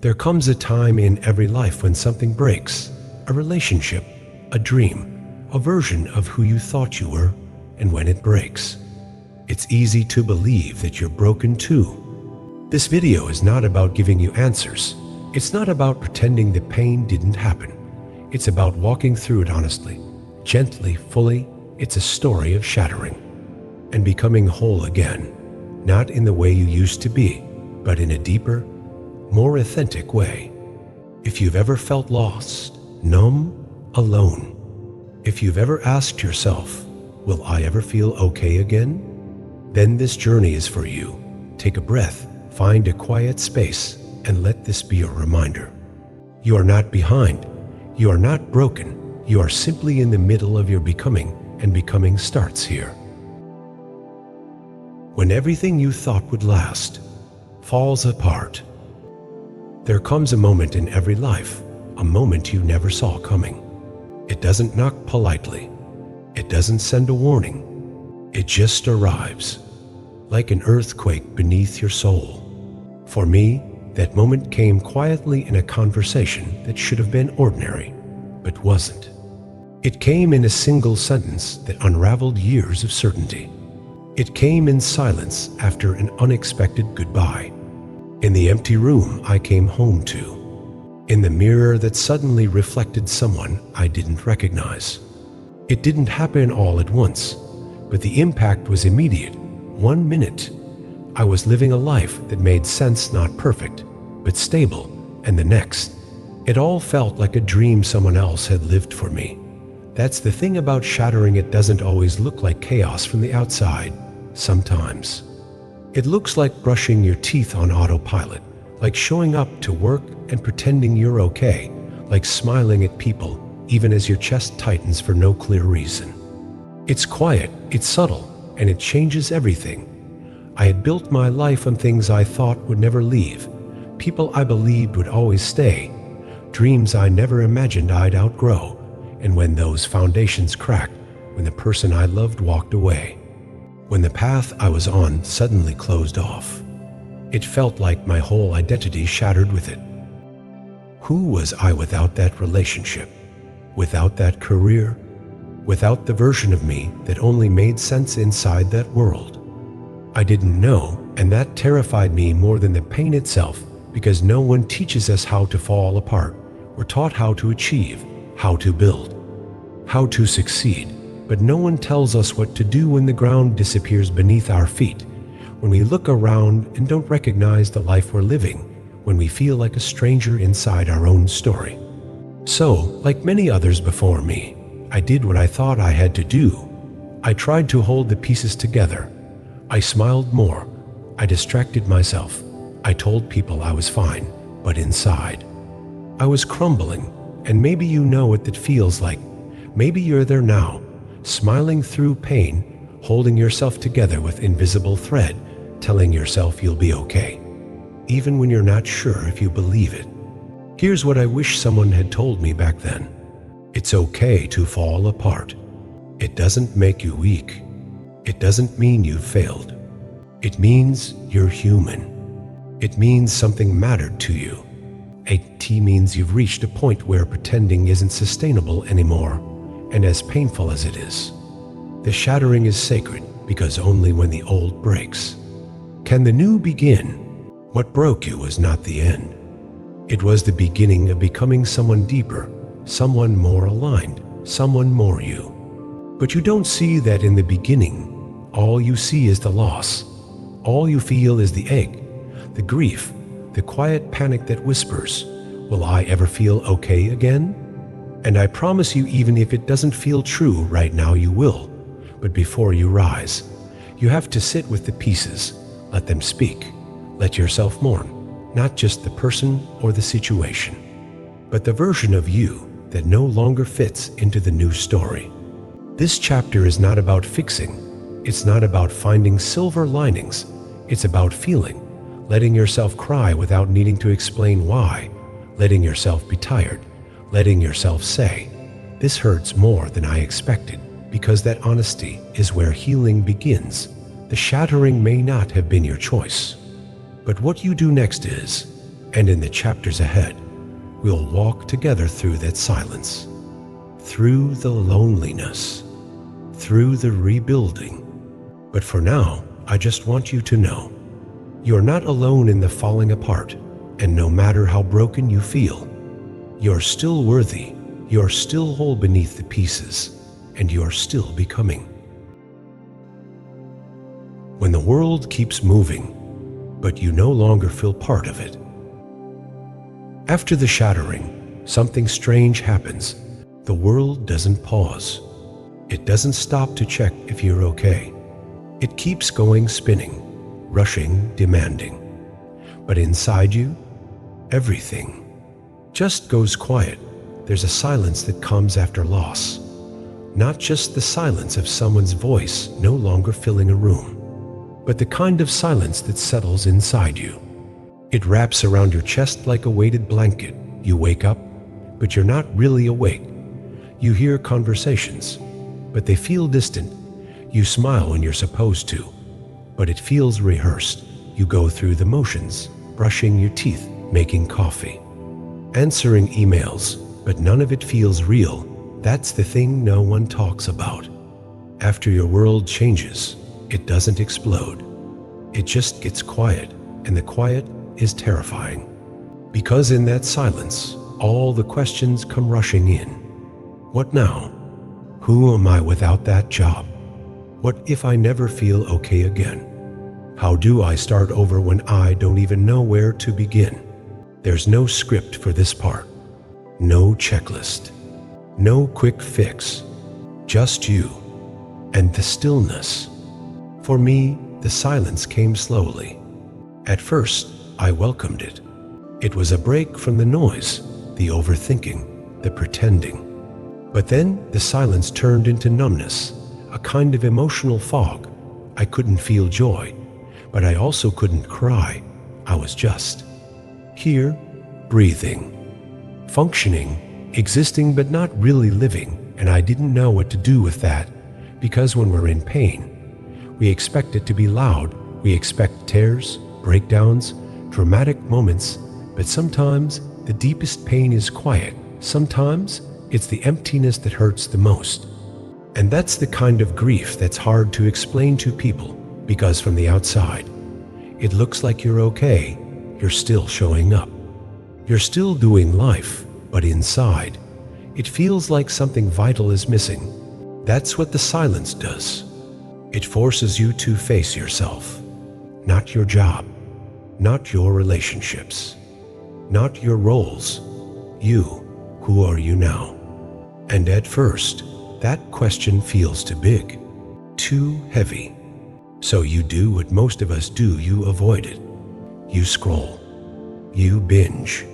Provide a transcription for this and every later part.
There comes a time in every life when something breaks, a relationship, a dream, a version of who you thought you were, and when it breaks, it's easy to believe that you're broken too. This video is not about giving you answers. It's not about pretending the pain didn't happen. It's about walking through it honestly, gently, fully. It's a story of shattering and becoming whole again, not in the way you used to be, but in a deeper, more authentic way. If you've ever felt lost, numb, alone, if you've ever asked yourself, will I ever feel okay again? Then this journey is for you. Take a breath, find a quiet space, and let this be your reminder. You are not behind. You are not broken. You are simply in the middle of your becoming, and becoming starts here. When everything you thought would last falls apart, there comes a moment in every life, a moment you never saw coming. It doesn't knock politely. It doesn't send a warning. It just arrives, like an earthquake beneath your soul. For me, that moment came quietly in a conversation that should have been ordinary, but wasn't. It came in a single sentence that unraveled years of certainty. It came in silence after an unexpected goodbye. In the empty room I came home to. In the mirror that suddenly reflected someone I didn't recognize. It didn't happen all at once, but the impact was immediate. 1 minute, I was living a life that made sense, not perfect, but stable, and the next, it all felt like a dream someone else had lived for me. That's the thing about shattering. It doesn't always look like chaos from the outside. Sometimes it looks like brushing your teeth on autopilot, like showing up to work and pretending you're okay, like smiling at people even as your chest tightens for no clear reason. It's quiet, it's subtle, and it changes everything. I had built my life on things I thought would never leave, people I believed would always stay, dreams I never imagined I'd outgrow. And when those foundations cracked, when the person I loved walked away, when the path I was on suddenly closed off, it felt like my whole identity shattered with it. Who was I without that relationship? Without that career? Without the version of me that only made sense inside that world? I didn't know, and that terrified me more than the pain itself, because no one teaches us how to fall apart. We're taught how to achieve, how to build, how to succeed, but no one tells us what to do when the ground disappears beneath our feet, when we look around and don't recognize the life we're living, when we feel like a stranger inside our own story. So, like many others before me, I did what I thought I had to do. I tried to hold the pieces together. I smiled more. I distracted myself. I told people I was fine, but inside, I was crumbling. And maybe you know what that feels like. Maybe you're there now, smiling through pain, holding yourself together with invisible thread, telling yourself you'll be okay, even when you're not sure if you believe it. Here's what I wish someone had told me back then. It's okay to fall apart. It doesn't make you weak. It doesn't mean you've failed. It means you're human. It means something mattered to you. It means you've reached a point where pretending isn't sustainable anymore, and as painful as it is, the shattering is sacred, because only when the old breaks can the new begin. What broke you was not the end. It was the beginning of becoming someone deeper, someone more aligned, someone more you. But you don't see that in the beginning. All you see is the loss. All you feel is the ache, the grief, the quiet panic that whispers, will I ever feel okay again? And I promise you, even if it doesn't feel true right now, you will. But before you rise, you have to sit with the pieces, let them speak, let yourself mourn. Not just the person or the situation, but the version of you that no longer fits into the new story. This chapter is not about fixing. It's not about finding silver linings. It's about feeling, letting yourself cry without needing to explain why, letting yourself be tired, letting yourself say, this hurts more than I expected, because that honesty is where healing begins. The shattering may not have been your choice, but what you do next is, And in the chapters ahead, we'll walk together through that silence, through the loneliness, through the rebuilding. But for now, I just want you to know, you're not alone in the falling apart, and no matter how broken you feel, you're still worthy, you're still whole beneath the pieces, and you're still becoming. When the world keeps moving, but you no longer feel part of it. After the shattering, something strange happens. The world doesn't pause. It doesn't stop to check if you're okay. It keeps going, spinning, rushing, demanding. But inside you, everything just goes quiet. There's a silence that comes after loss. Not just the silence of someone's voice no longer filling a room, but the kind of silence that settles inside you. It wraps around your chest like a weighted blanket. You wake up, but you're not really awake. You hear conversations, but they feel distant. You smile when you're supposed to, but it feels rehearsed. You go through the motions, brushing your teeth, making coffee, answering emails, but none of it feels real. That's the thing no one talks about. After your world changes, it doesn't explode. It just gets quiet, and the quiet is terrifying. Because in that silence, all the questions come rushing in. What now? Who am I without that job? What if I never feel okay again? How do I start over when I don't even know where to begin? There's no script for this part. No checklist. No quick fix. Just you and the stillness. For me, the silence came slowly. At first, I welcomed it. It was a break from the noise, the overthinking, the pretending. But then the silence turned into numbness, a kind of emotional fog. I couldn't feel joy, but I also couldn't cry. I was just here, breathing, functioning, existing but not really living, and I didn't know what to do with that, because when we're in pain, we expect it to be loud. We expect tears, breakdowns, dramatic moments, but sometimes the deepest pain is quiet. Sometimes it's the emptiness that hurts the most. And that's the kind of grief that's hard to explain to people, because from the outside, it looks like you're okay, you're still showing up, you're still doing life, but inside, it feels like something vital is missing. That's what the silence does. It forces you to face yourself, not your job, not your relationships, not your roles. You, who are you now? And at first, that question feels too big, too heavy. So you do what most of us do, you avoid it. You scroll, you binge,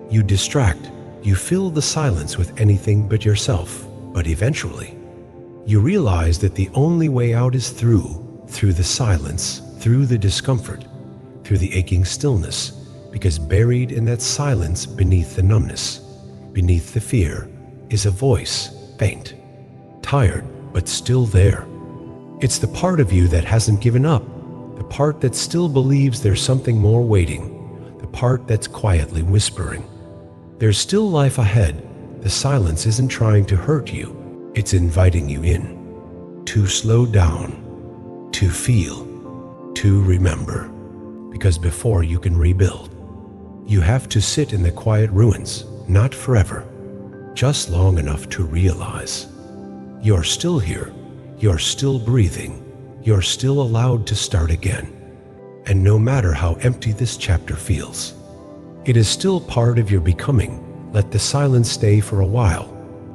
you distract, you fill the silence with anything but yourself. But eventually, you realize that the only way out is through the silence, through the discomfort, through the aching stillness, because buried in that silence, beneath the numbness, beneath the fear, is a voice, faint, tired, but still there. It's the part of you that hasn't given up, the part that still believes there's something more waiting, the part that's quietly whispering, there's still life ahead. The silence isn't trying to hurt you, it's inviting you in, to slow down, to feel, to remember. Because before you can rebuild, you have to sit in the quiet ruins, not forever, just long enough to realize you're still here, you're still breathing, you're still allowed to start again. And no matter how empty this chapter feels, it is still part of your becoming. Let the silence stay for a while.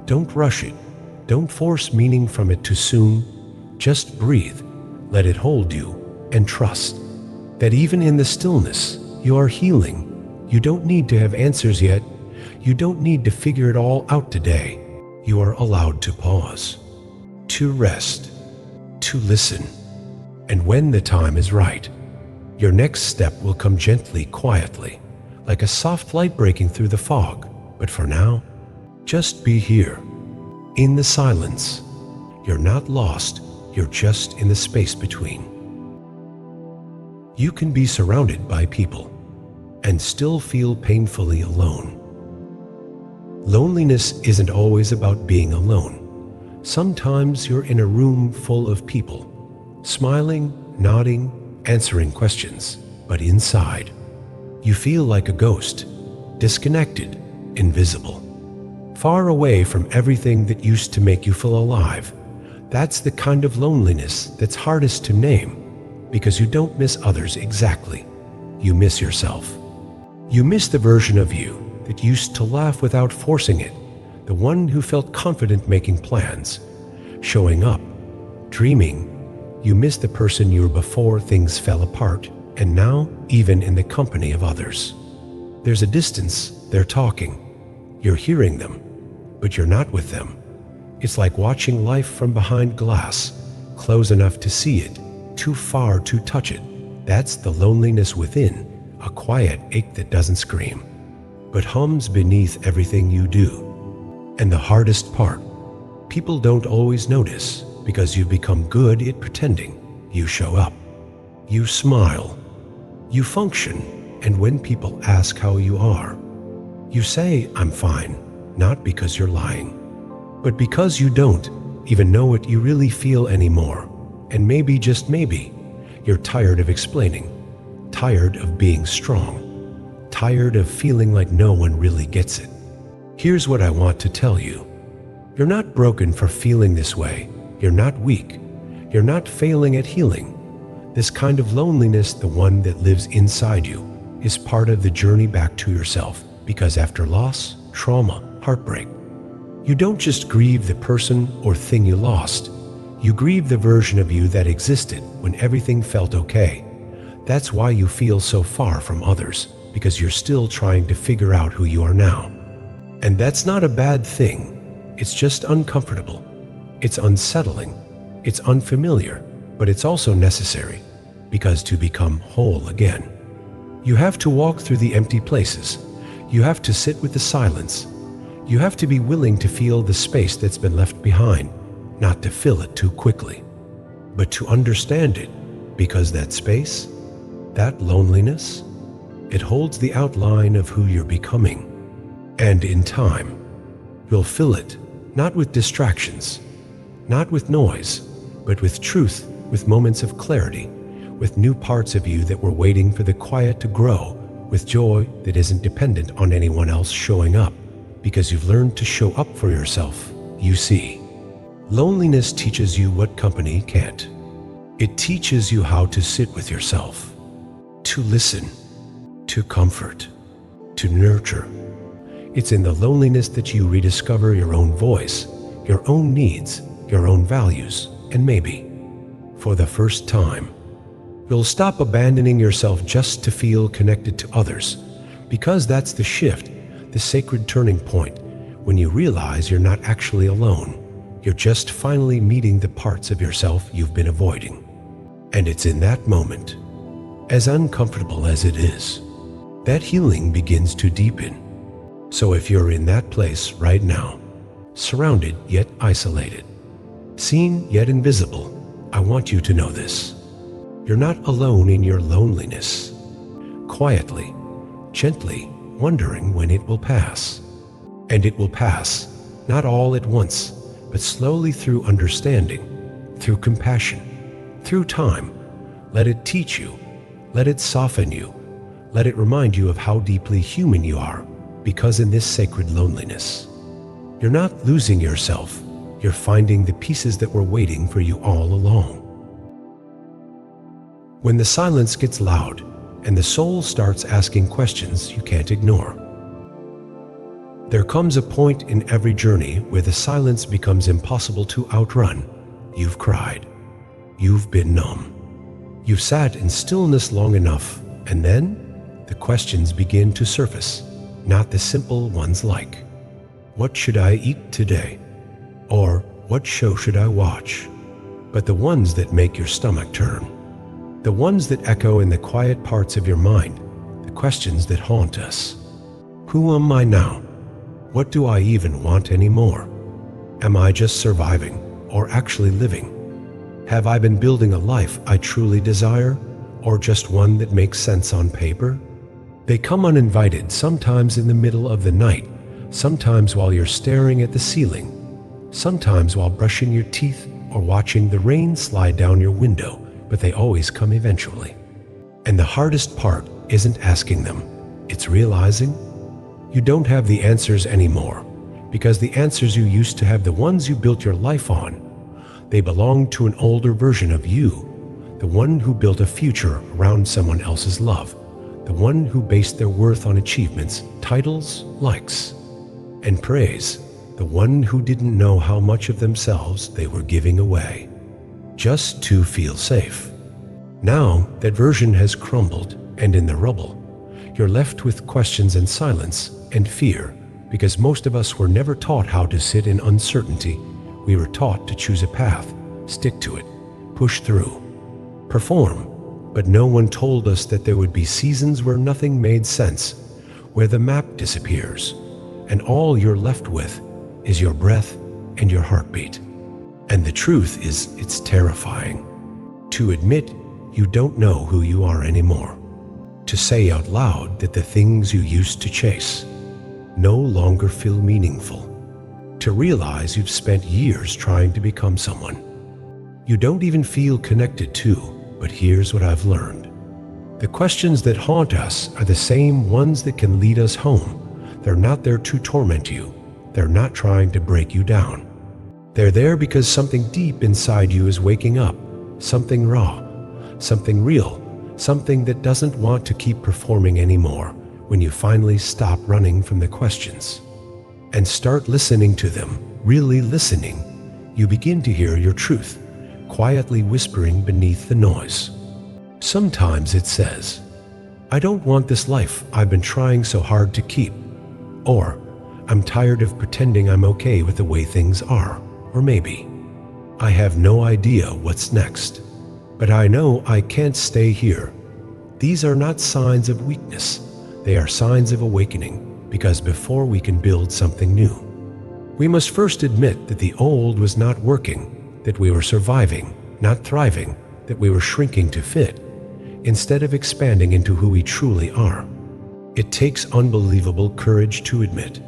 Don't rush it. Don't force meaning from it too soon. Just breathe, let it hold you, and trust that even in the stillness, you are healing. You don't need to have answers yet. You don't need to figure it all out today. You are allowed to pause, to rest, to listen. And when the time is right, your next step will come gently, quietly, like a soft light breaking through the fog. But for now, just be here, in the silence. You're not lost, you're just in the space between. You can be surrounded by people, and still feel painfully alone. Loneliness isn't always about being alone. Sometimes you're in a room full of people, smiling, nodding, answering questions, but inside, you feel like a ghost, disconnected, invisible, far away from everything that used to make you feel alive. That's the kind of loneliness that's hardest to name, because you don't miss others exactly. You miss yourself. You miss the version of you that used to laugh without forcing it, the one who felt confident making plans, showing up, dreaming. You miss the person you were before things fell apart, and now, even in the company of others. There's a distance, they're talking. You're hearing them, but you're not with them. It's like watching life from behind glass, close enough to see it, too far to touch it. That's the loneliness within, a quiet ache that doesn't scream, but hums beneath everything you do. And the hardest part, people don't always notice because you've become good at pretending. You show up, you smile, you function, and when people ask how you are, you say, "I'm fine," not because you're lying, but because you don't even know what you really feel anymore. And maybe, just maybe, you're tired of explaining, tired of being strong, tired of feeling like no one really gets it. Here's what I want to tell you. You're not broken for feeling this way. You're not weak. You're not failing at healing. This kind of loneliness, the one that lives inside you, is part of the journey back to yourself. Because after loss, trauma, heartbreak, you don't just grieve the person or thing you lost. You grieve the version of you that existed when everything felt okay. That's why you feel so far from others, because you're still trying to figure out who you are now. And that's not a bad thing. It's just uncomfortable. It's unsettling. It's unfamiliar, but it's also necessary, because to become whole again, you have to walk through the empty places. You have to sit with the silence. You have to be willing to feel the space that's been left behind, not to fill it too quickly, but to understand it, because that space, that loneliness, it holds the outline of who you're becoming. And in time, you'll fill it, not with distractions, not with noise, but with truth, with moments of clarity, with new parts of you that were waiting for the quiet to grow, with joy that isn't dependent on anyone else showing up, because you've learned to show up for yourself. You see, loneliness teaches you what company can't. It teaches you how to sit with yourself, to listen, to comfort, to nurture. It's in the loneliness that you rediscover your own voice, your own needs, your own values, and maybe, for the first time, you'll stop abandoning yourself just to feel connected to others, because that's the shift, the sacred turning point, when you realize you're not actually alone. You're just finally meeting the parts of yourself you've been avoiding. And it's in that moment, as uncomfortable as it is, that healing begins to deepen. So if you're in that place right now, surrounded yet isolated, seen yet invisible, I want you to know this. You're not alone in your loneliness. Quietly, gently, wondering when it will pass. And it will pass, not all at once, but slowly, through understanding, through compassion, through time. Let it teach you. Let it soften you. Let it remind you of how deeply human you are, because in this sacred loneliness, you're not losing yourself. You're finding the pieces that were waiting for you all along. When the silence gets loud and the soul starts asking questions you can't ignore, there comes a point in every journey where the silence becomes impossible to outrun. You've cried. You've been numb. You've sat in stillness long enough, and then the questions begin to surface. Not the simple ones like, what should I eat today? Or what show should I watch? But the ones that make your stomach turn. The ones that echo in the quiet parts of your mind. The questions that haunt us. Who am I now? What do I even want anymore? Am I just surviving or actually living? Have I been building a life I truly desire, or just one that makes sense on paper? They come uninvited, sometimes in the middle of the night, sometimes while you're staring at the ceiling, sometimes while brushing your teeth or watching the rain slide down your window, but they always come eventually. And the hardest part isn't asking them, it's realizing you don't have the answers anymore, because the answers you used to have, the ones you built your life on, they belong to an older version of you, the one who built a future around someone else's love, the one who based their worth on achievements, titles, likes, and praise, the one who didn't know how much of themselves they were giving away, just to feel safe. Now that version has crumbled, and in the rubble, you're left with questions and silence and fear, because most of us were never taught how to sit in uncertainty. We were taught to choose a path, stick to it, push through, perform. But no one told us that there would be seasons where nothing made sense, where the map disappears, and all you're left with is your breath and your heartbeat. And the truth is, it's terrifying to admit you don't know who you are anymore, to say out loud that the things you used to chase no longer feel meaningful, to realize you've spent years trying to become someone you don't even feel connected to. But here's what I've learned. The questions that haunt us are the same ones that can lead us home. They're not there to torment you. They're not trying to break you down. They're there because something deep inside you is waking up, something raw, something real, something that doesn't want to keep performing anymore. When you finally stop running from the questions and start listening to them, really listening, you begin to hear your truth, quietly whispering beneath the noise. Sometimes it says, I don't want this life I've been trying so hard to keep. Or, I'm tired of pretending I'm okay with the way things are. Or maybe, I have no idea what's next, but I know I can't stay here. These are not signs of weakness. They are signs of awakening, because before we can build something new, we must first admit that the old was not working, that we were surviving, not thriving, that we were shrinking to fit, instead of expanding into who we truly are. It takes unbelievable courage to admit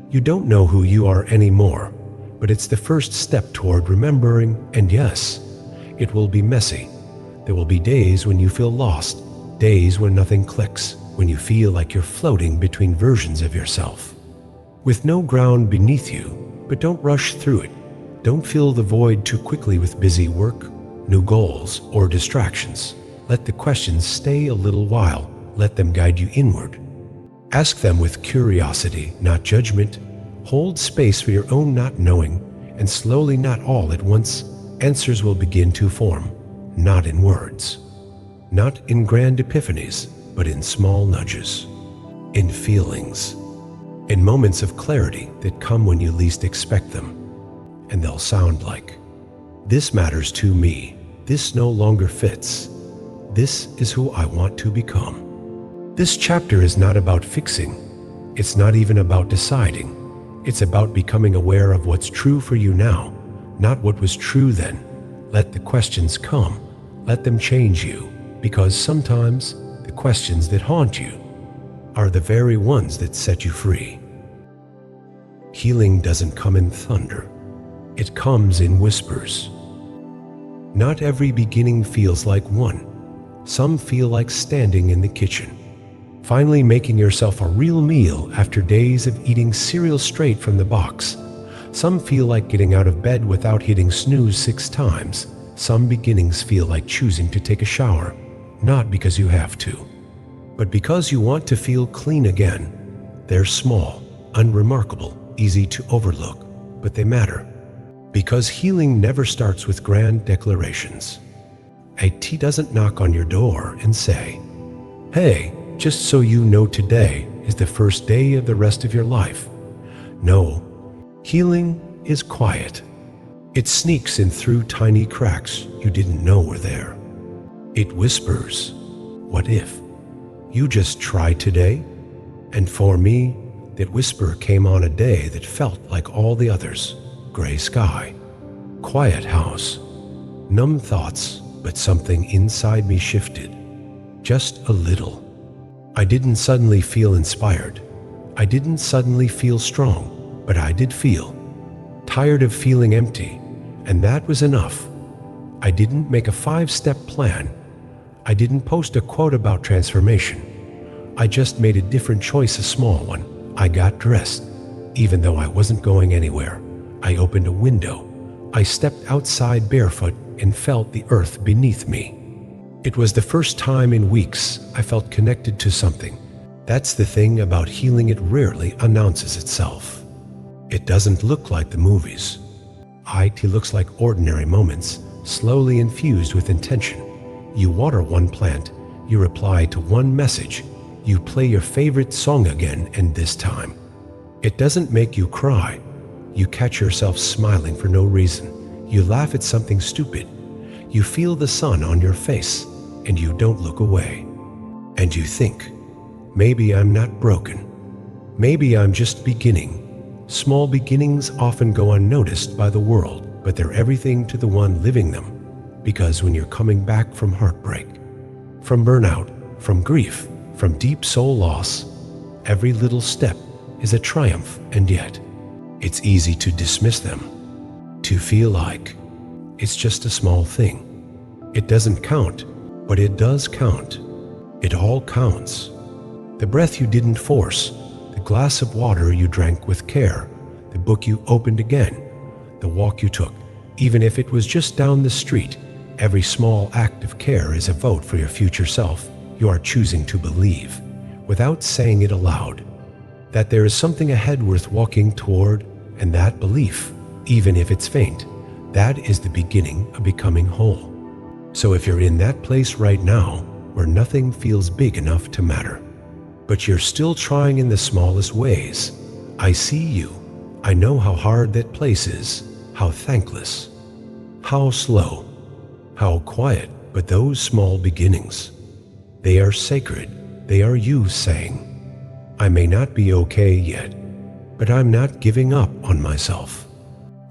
you don't know who you are anymore, but it's the first step toward remembering, and yes, it will be messy. There will be days when you feel lost, days when nothing clicks, when you feel like you're floating between versions of yourself, with no ground beneath you. But don't rush through it. Don't fill the void too quickly with busy work, new goals, or distractions. Let the questions stay a little while. Let them guide you inward. Ask them with curiosity, not judgment. Hold space for your own not knowing, and slowly, not all at once, answers will begin to form, not in words, not in grand epiphanies, but in small nudges, in feelings, in moments of clarity that come when you least expect them. And they'll sound like, this matters to me, this no longer fits, this is who I want to become. This chapter is not about fixing, it's not even about deciding, it's about becoming aware of what's true for you now, not what was true then. Let the questions come, let them change you, because sometimes the questions that haunt you are the very ones that set you free. Healing doesn't come in thunder. It comes in whispers. Not every beginning feels like one. Some feel like standing in the kitchen, finally making yourself a real meal after days of eating cereal straight from the box. Some feel like getting out of bed without hitting snooze 6 times. Some beginnings feel like choosing to take a shower, not because you have to, but because you want to feel clean again. They're small, unremarkable, easy to overlook, but they matter. Because healing never starts with grand declarations. A tea doesn't knock on your door and say, hey, just so you know, today is the first day of the rest of your life. No, healing is quiet. It sneaks in through tiny cracks you didn't know were there. It whispers, what if you just try today? And for me, that whisper came on a day that felt like all the others. Gray sky, quiet house, numb thoughts, but something inside me shifted, just a little. I didn't suddenly feel inspired. I didn't suddenly feel strong, but I did feel tired of feeling empty, and that was enough. I didn't make a 5-step plan. I didn't post a quote about transformation. I just made a different choice, a small one. I got dressed, even though I wasn't going anywhere. I opened a window. I stepped outside barefoot and felt the earth beneath me. It was the first time in weeks I felt connected to something. That's the thing about healing, it rarely announces itself. It doesn't look like the movies. It looks like ordinary moments, slowly infused with intention. You water one plant, you reply to one message, you play your favorite song again, and this time, it doesn't make you cry. You catch yourself smiling for no reason. You laugh at something stupid. You feel the sun on your face, and you don't look away. And you think, maybe I'm not broken. Maybe I'm just beginning. Small beginnings often go unnoticed by the world, but they're everything to the one living them. Because when you're coming back from heartbreak, from burnout, from grief, from deep soul loss, every little step is a triumph, and yet it's easy to dismiss them, to feel like it's just a small thing. It doesn't count, but it does count. It all counts. The breath you didn't force, the glass of water you drank with care, the book you opened again, the walk you took, even if it was just down the street. Every small act of care is a vote for your future self. You are choosing to believe, without saying it aloud, that there is something ahead worth walking toward, and that belief, even if it's faint, that is the beginning of becoming whole. So if you're in that place right now where nothing feels big enough to matter, but you're still trying in the smallest ways, I see you. I know how hard that place is, how thankless, how slow, how quiet, but those small beginnings, they are sacred. They are you saying, I may not be okay yet, but I'm not giving up on myself.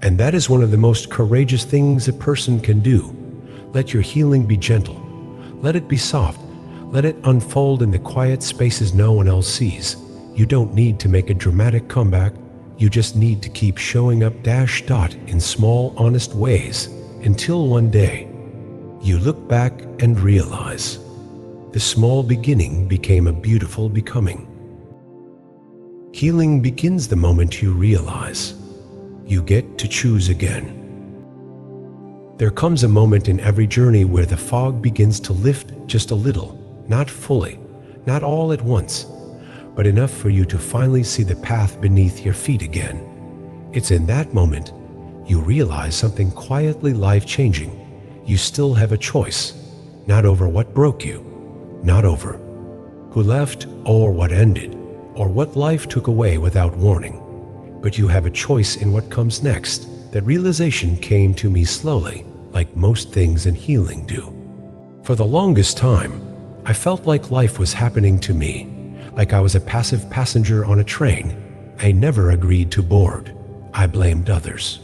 And that is one of the most courageous things a person can do. Let your healing be gentle. Let it be soft. Let it unfold in the quiet spaces no one else sees. You don't need to make a dramatic comeback. You just need to keep showing up in small, honest ways until one day you look back and realize the small beginning became a beautiful becoming. Healing begins the moment you realize you get to choose again. There comes a moment in every journey where the fog begins to lift just a little, not fully, not all at once, but enough for you to finally see the path beneath your feet again. It's in that moment you realize something quietly life-changing. You still have a choice, not over what broke you, not over who left or what ended, or what life took away without warning, but you have a choice in what comes next. That realization came to me slowly, like most things in healing do. For the longest time, I felt like life was happening to me, like I was a passive passenger on a train I never agreed to board. I blamed others.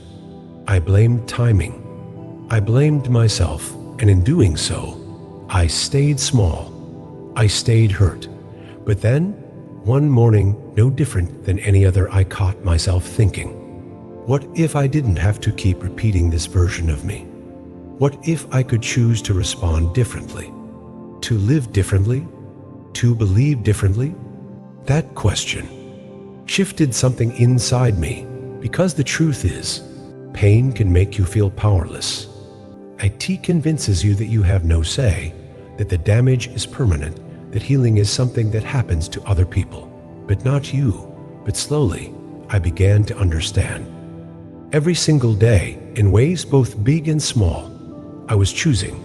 I blamed timing. I blamed myself, and in doing so, I stayed small. I stayed hurt. But then, one morning, no different than any other, I caught myself thinking, what if I didn't have to keep repeating this version of me? What if I could choose to respond differently? To live differently? To believe differently? That question shifted something inside me, because the truth is, pain can make you feel powerless. IT convinces you that you have no say, that the damage is permanent, that healing is something that happens to other people, but not you. But slowly, I began to understand. Every single day, in ways both big and small, I was choosing.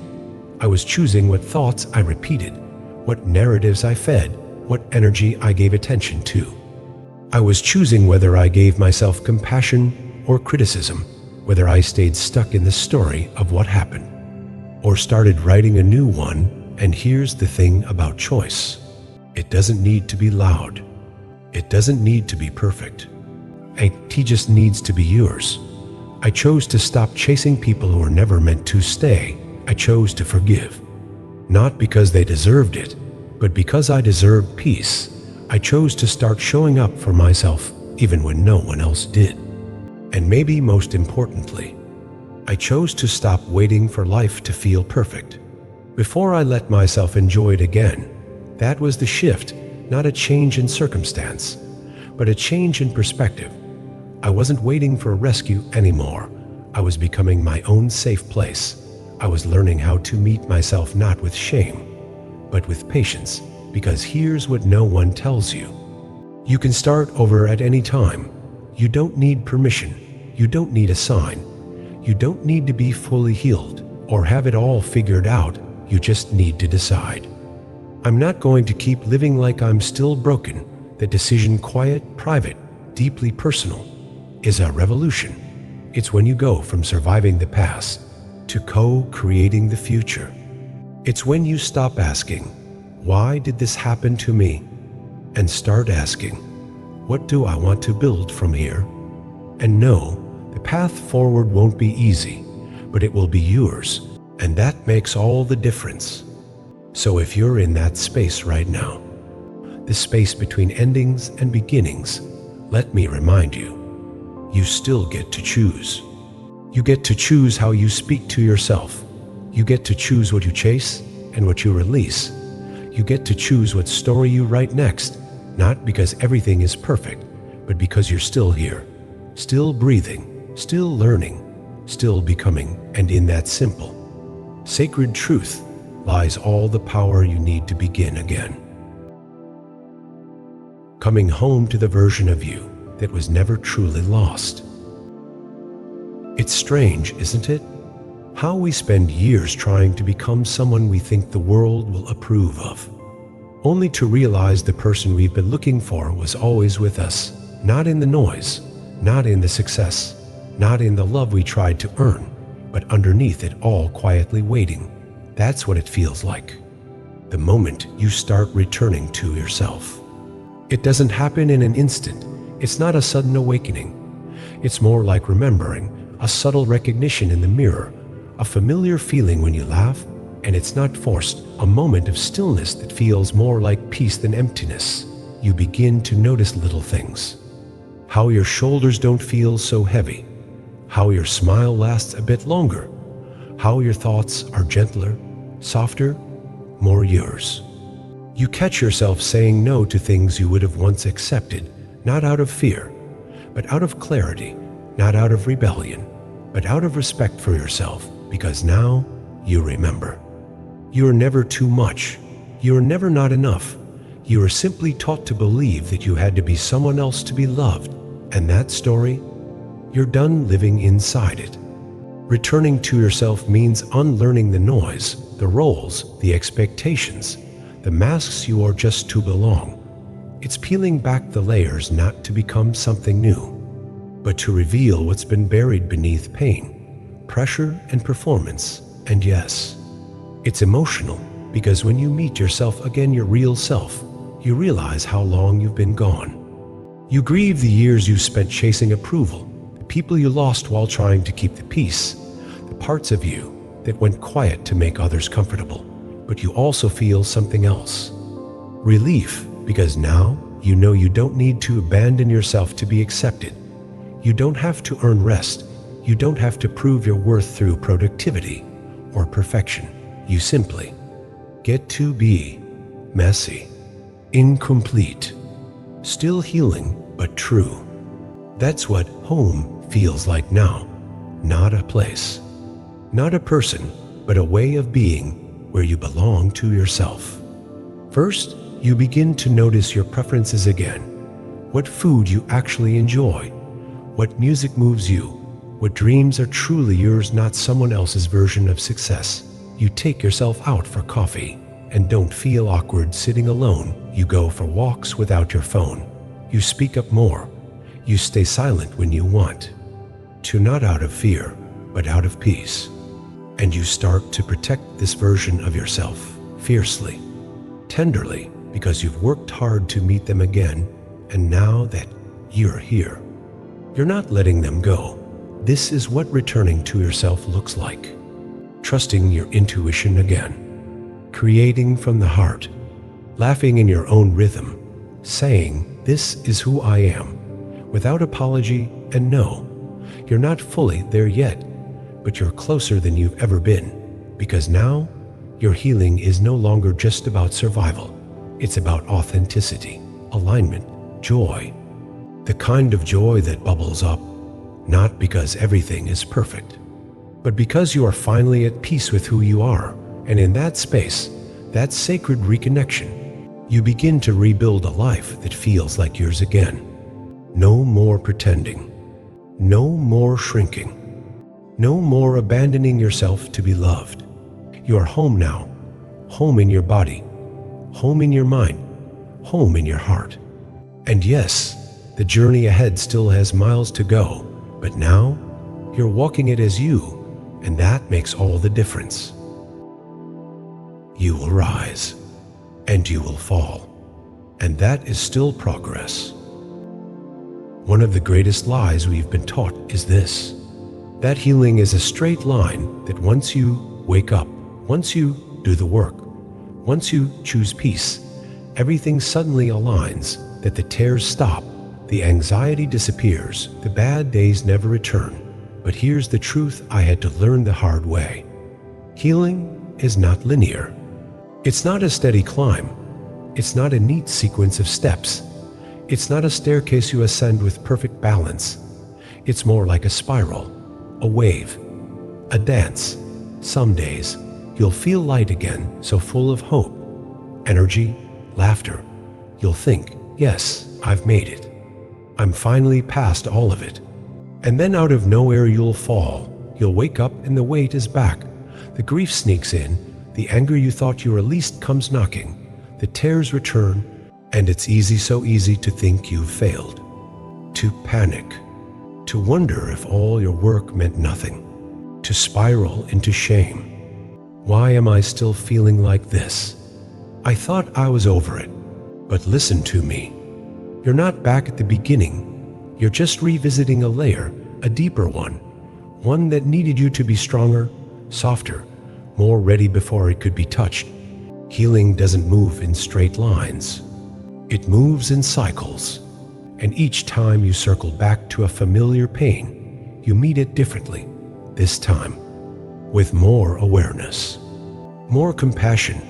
I was choosing what thoughts I repeated, what narratives I fed, what energy I gave attention to. I was choosing whether I gave myself compassion or criticism, whether I stayed stuck in the story of what happened, or started writing a new one. And here's the thing about choice. It doesn't need to be loud. It doesn't need to be perfect. It just needs to be yours. I chose to stop chasing people who were never meant to stay. I chose to forgive. Not because they deserved it, But because I deserved peace, I chose to start showing up for myself even when no one else did. And maybe most importantly, I chose to stop waiting for life to feel perfect before I let myself enjoy it again. That was the shift, not a change in circumstance, but a change in perspective. I wasn't waiting for a rescue anymore. I was becoming my own safe place. I was learning how to meet myself not with shame, but with patience, because here's what no one tells you. You can start over at any time. You don't need permission. You don't need a sign. You don't need to be fully healed or have it all figured out. You just need to decide. I'm not going to keep living like I'm still broken. The decision, quiet, private, deeply personal, is a revolution. It's when you go from surviving the past to co-creating the future. It's when you stop asking, why did this happen to me? And start asking, what do I want to build from here? And no, the path forward won't be easy, but it will be yours, and that makes all the difference. So if you're in that space right now, the space between endings and beginnings, let me remind you, you still get to choose. You get to choose how you speak to yourself. You get to choose what you chase and what you release. You get to choose what story you write next, not because everything is perfect, but because you're still here, still breathing, still learning, still becoming, and in that simple, sacred truth lies all the power you need to begin again. Coming home to the version of you that was never truly lost. It's strange, isn't it? How we spend years trying to become someone we think the world will approve of, only to realize the person we've been looking for was always with us, not in the noise, not in the success, not in the love we tried to earn, but underneath it all quietly waiting. That's what it feels like. The moment you start returning to yourself. It doesn't happen in an instant. It's not a sudden awakening. It's more like remembering, a subtle recognition in the mirror, a familiar feeling when you laugh, and it's not forced, a moment of stillness that feels more like peace than emptiness. You begin to notice little things. How your shoulders don't feel so heavy, how your smile lasts a bit longer, how your thoughts are gentler, softer, more yours. You catch yourself saying no to things you would have once accepted, not out of fear, but out of clarity, not out of rebellion, but out of respect for yourself, because now you remember. You are never too much. You are never not enough. You are simply taught to believe that you had to be someone else to be loved, and that story, you're done living inside it. Returning to yourself means unlearning the noise, the roles, the expectations, the masks you are just to belong. It's peeling back the layers not to become something new, but to reveal what's been buried beneath pain, pressure, and performance. And yes, it's emotional, because when you meet yourself again, your real self, you realize how long you've been gone. You grieve the years you spent chasing approval, the people you lost while trying to keep the peace, the parts of you that went quiet to make others comfortable. But you also feel something else. Relief, because now you know you don't need to abandon yourself to be accepted. You don't have to earn rest. You don't have to prove your worth through productivity or perfection. You simply get to be messy, incomplete, still healing, but true. That's what home feels like now. Not a place, not a person, but a way of being where you belong to yourself. First, you begin to notice your preferences again. What food you actually enjoy, what music moves you, what dreams are truly yours, not someone else's version of success. You take yourself out for coffee and don't feel awkward sitting alone. You go for walks without your phone. You speak up more. You stay silent when you want to, not out of fear, but out of peace. And you start to protect this version of yourself fiercely, tenderly, because you've worked hard to meet them again, and now that you're here, you're not letting them go. This is what returning to yourself looks like. Trusting your intuition again. Creating from the heart. laughing in your own rhythm, saying, "This is who I am," without apology. And no, you're not fully there yet, but you're closer than you've ever been, because now your healing is no longer just about survival. It's about authenticity, alignment, joy. The kind of joy that bubbles up, not because everything is perfect, but because you are finally at peace with who you are. And in that space, that sacred reconnection, you begin to rebuild a life that feels like yours again. No more pretending. No more shrinking. No more abandoning yourself to be loved. You are home now, home in your body, home in your mind, home in your heart. And yes, the journey ahead still has miles to go, but now you're walking it as you, and that makes all the difference. You will rise, and you will fall, and that is still progress. One of the greatest lies we've been taught is this: that healing is a straight line, that once you wake up, once you do the work, once you choose peace, everything suddenly aligns, that the tears stop, the anxiety disappears, the bad days never return. But here's the truth I had to learn the hard way. Healing is not linear. It's not a steady climb. It's not a neat sequence of steps. It's not a staircase you ascend with perfect balance. It's more like a spiral, a wave, a dance. Some days, you'll feel light again, so full of hope, energy, laughter. You'll think, yes, I've made it. I'm finally past all of it. And then out of nowhere you'll fall. You'll wake up and the weight is back. The grief sneaks in. The anger you thought you released comes knocking. The tears return. And it's easy, so easy to think you've failed. To panic. To wonder if all your work meant nothing. To spiral into shame. Why am I still feeling like this? I thought I was over it. But listen to me. You're not back at the beginning. You're just revisiting a layer, a deeper one that needed you to be stronger, softer, more ready before it could be touched. Healing doesn't move in straight lines. It moves in cycles. And each time you circle back to a familiar pain, you meet it differently, this time with more awareness, more compassion,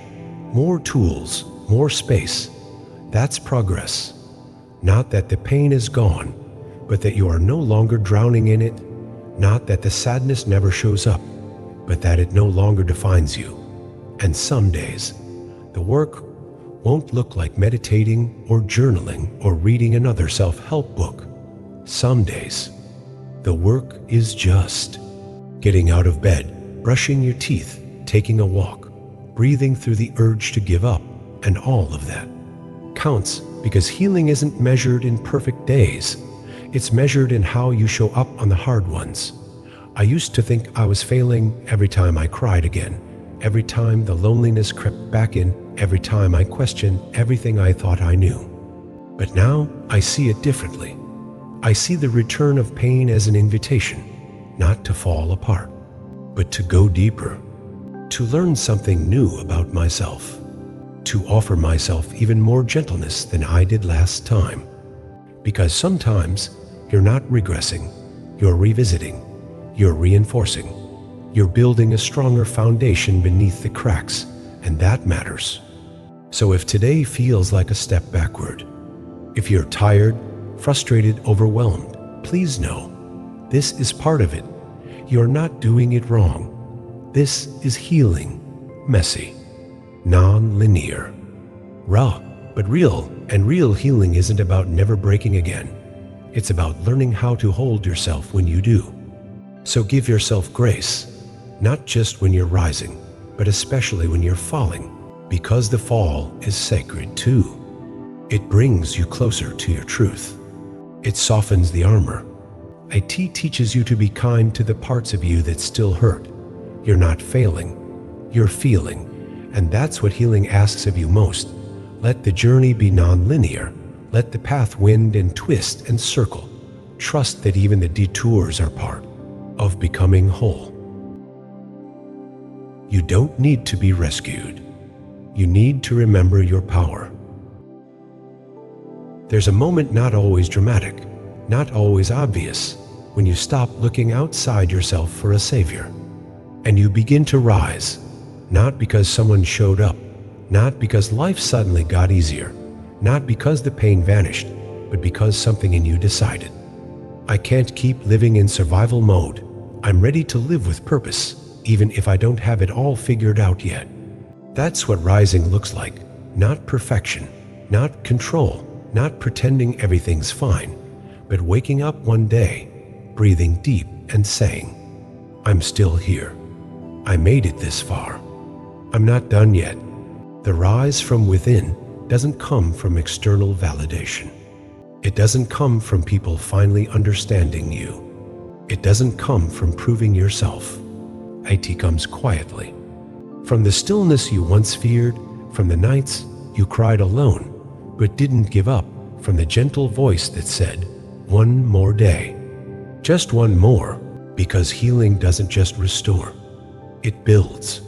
more tools, more space. That's progress. Not that the pain is gone, but that you are no longer drowning in it. Not that the sadness never shows up, but that it no longer defines you. And some days, the work won't look like meditating or journaling or reading another self-help book. Some days, the work is just getting out of bed, brushing your teeth, taking a walk, breathing through the urge to give up, and all of that counts, because healing isn't measured in perfect days. It's measured in how you show up on the hard ones. I used to think I was failing every time I cried again, every time the loneliness crept back in, every time I questioned everything I thought I knew. But now I see it differently. I see the return of pain as an invitation, not to fall apart, but to go deeper, to learn something new about myself, to offer myself even more gentleness than I did last time. Because sometimes you're not regressing, you're revisiting, you're reinforcing, you're building a stronger foundation beneath the cracks, and that matters. So if today feels like a step backward, if you're tired, frustrated, overwhelmed, please know, this is part of it. You're not doing it wrong. This is healing, messy, non-linear, raw, but real. And real healing isn't about never breaking again. It's about learning how to hold yourself when you do. So give yourself grace, not just when you're rising, but especially when you're falling, because the fall is sacred too. It brings you closer to your truth. It softens the armor. IT teaches you to be kind to the parts of you that still hurt. You're not failing, you're feeling, and that's what healing asks of you most. Let the journey be non-linear. Let the path wind and twist and circle. Trust that even the detours are part of becoming whole. You don't need to be rescued. you need to remember your power. There's a moment not always dramatic, not always obvious, when you stop looking outside yourself for a savior, and you begin to rise, not because someone showed up, not because life suddenly got easier, not because the pain vanished, but because something in you decided, I can't keep living in survival mode. I'm ready to live with purpose, even if I don't have it all figured out yet. That's what rising looks like. Not perfection, not control, not pretending everything's fine, but waking up one day, breathing deep and saying, I'm still here. I made it this far. I'm not done yet. The rise from within doesn't come from external validation. It doesn't come from people finally understanding you. It doesn't come from proving yourself. It comes quietly. From the stillness you once feared, from the nights you cried alone, but didn't give up, from the gentle voice that said, one more day. Just one more, because healing doesn't just restore. It builds.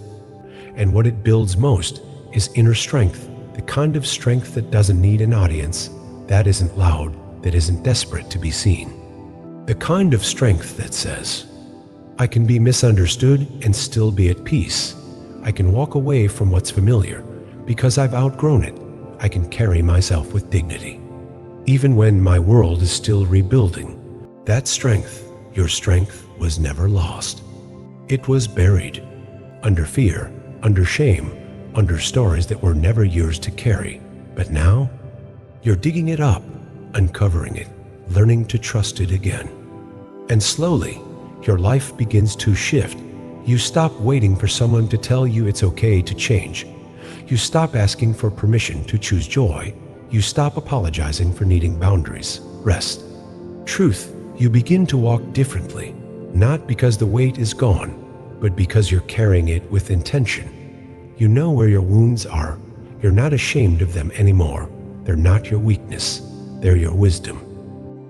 And what it builds most is inner strength, the kind of strength that doesn't need an audience, that isn't loud, that isn't desperate to be seen. The kind of strength that says, I can be misunderstood and still be at peace. I can walk away from what's familiar because I've outgrown it. I can carry myself with dignity. Even when my world is still rebuilding, that strength, your strength, was never lost. It was buried, under fear, under shame, under stories that were never yours to carry. But now, you're digging it up, uncovering it, learning to trust it again. And slowly, your life begins to shift. You stop waiting for someone to tell you it's okay to change. You stop asking for permission to choose joy. You stop apologizing for needing boundaries, rest, truth. You begin to walk differently, not because the weight is gone, but because you're carrying it with intention. You know where your wounds are. You're not ashamed of them anymore. They're not your weakness. They're your wisdom.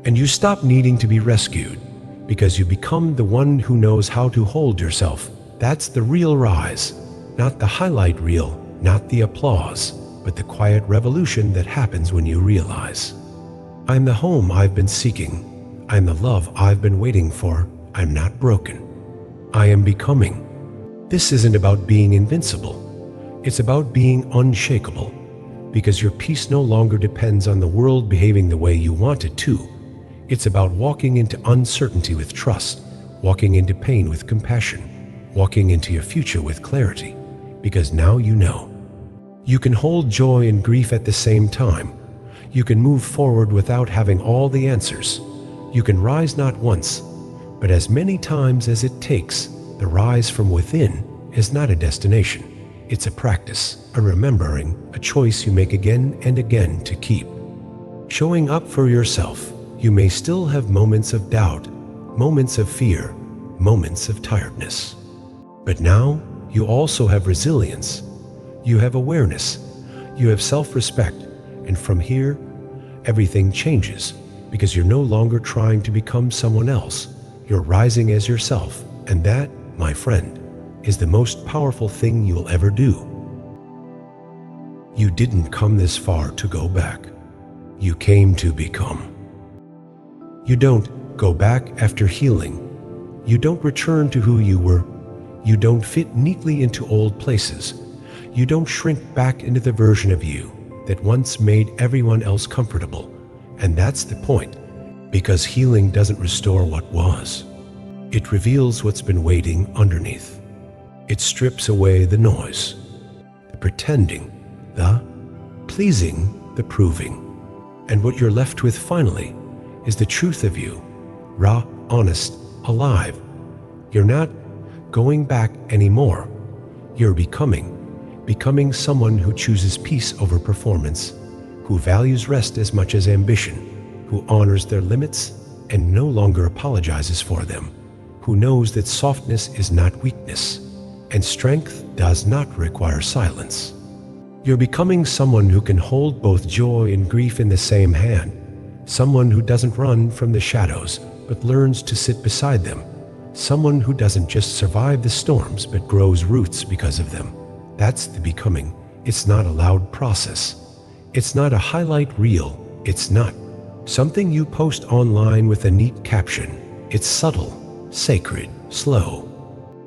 And you stop needing to be rescued because you become the one who knows how to hold yourself. That's the real rise, not the highlight reel, not the applause, but the quiet revolution that happens when you realize, I'm the home I've been seeking. I'm the love I've been waiting for. I'm not broken. I am becoming. This isn't about being invincible. It's about being unshakable, because your peace no longer depends on the world behaving the way you want it to. It's about walking into uncertainty with trust, walking into pain with compassion, walking into your future with clarity, because now you know. You can hold joy and grief at the same time. You can move forward without having all the answers. You can rise not once, but as many times as it takes. The rise from within is not a destination. It's a practice, a remembering, a choice you make again and again to keep. Showing up for yourself. You may still have moments of doubt, moments of fear, moments of tiredness. But now you also have resilience. You have awareness. You have self-respect. And from here, everything changes because you're no longer trying to become someone else. You're rising as yourself. And that, my friend, is the most powerful thing you'll ever do. You didn't come this far to go back. You came to become. You don't go back after healing. You don't return to who you were. You don't fit neatly into old places. You don't shrink back into the version of you that once made everyone else comfortable. And that's the point, because healing doesn't restore what was. It reveals what's been waiting underneath. It strips away the noise, the pretending, the pleasing, the proving. And what you're left with finally is the truth of you, raw, honest, alive. You're not going back anymore. You're becoming someone who chooses peace over performance, who values rest as much as ambition, who honors their limits and no longer apologizes for them, who knows that softness is not weakness, and strength does not require silence. You're becoming someone who can hold both joy and grief in the same hand, someone who doesn't run from the shadows, but learns to sit beside them, someone who doesn't just survive the storms, but grows roots because of them. That's the becoming. It's not a loud process. It's not a highlight reel. It's not something you post online with a neat caption. It's subtle, sacred, slow.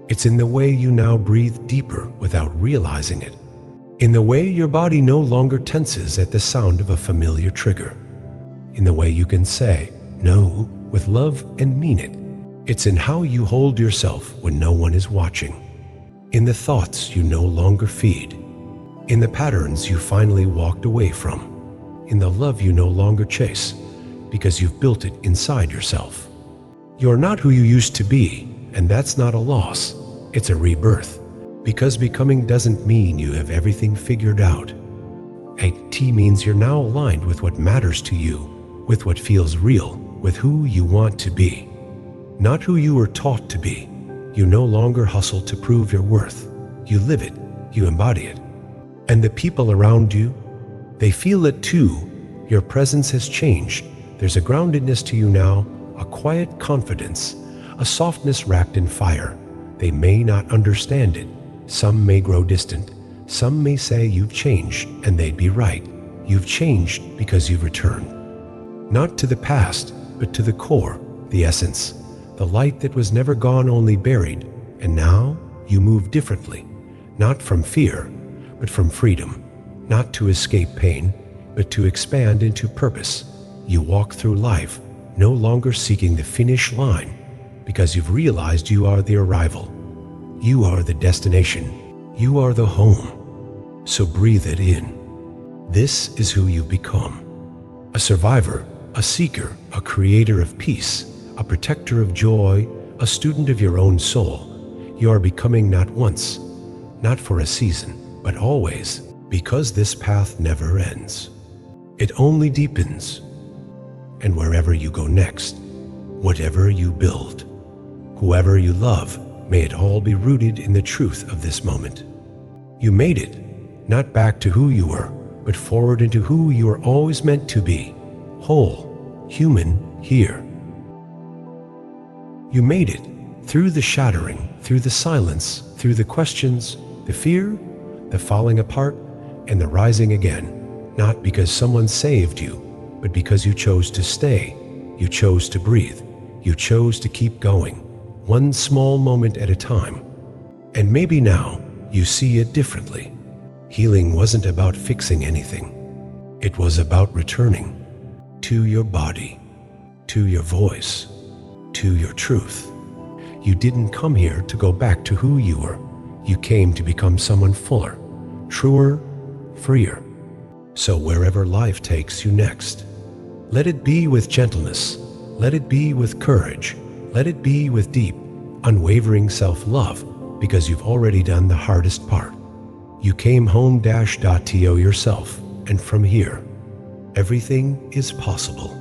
It's in the way you now breathe deeper without realizing it. In the way your body no longer tenses at the sound of a familiar trigger. In the way you can say no with love and mean it. It's in how you hold yourself when no one is watching. In the thoughts you no longer feed. In the patterns you finally walked away from. In the love you no longer chase because you've built it inside yourself. You're not who you used to be, and that's not a loss. It's a rebirth. Because becoming doesn't mean you have everything figured out. AT means you're now aligned with what matters to you, with what feels real, with who you want to be. Not who you were taught to be. You no longer hustle to prove your worth. You live it. You embody it. And the people around you, they feel it too. Your presence has changed. There's a groundedness to you now, a quiet confidence, a softness wrapped in fire. They may not understand it. Some may grow distant. Some may say you've changed, and they'd be right. You've changed because you've returned. Not to the past, but to the core, the essence, the light that was never gone, only buried. And now you move differently, not from fear, but from freedom. Not to escape pain, but to expand into purpose. You walk through life, no longer seeking the finish line, because you've realized you are the arrival. You are the destination. You are the home. So breathe it in. This is who you become. A survivor, a seeker, a creator of peace, a protector of joy, a student of your own soul. You are becoming not once, not for a season, but always, because this path never ends. It only deepens. And wherever you go next, whatever you build, whoever you love, may it all be rooted in the truth of this moment. You made it, not back to who you were, but forward into who you were always meant to be, whole, human, here. You made it, through the shattering, through the silence, through the questions, the fear, the falling apart, and the rising again, not because someone saved you, but because you chose to stay, you chose to breathe, you chose to keep going, one small moment at a time. And maybe now you see it differently. Healing wasn't about fixing anything. It was about returning to your body, to your voice, to your truth. You didn't come here to go back to who you were. You came to become someone fuller, truer, freer. So wherever life takes you next, let it be with gentleness. Let it be with courage. Let it be with deep, unwavering self-love, because you've already done the hardest part. You came home-to yourself, and from here, everything is possible.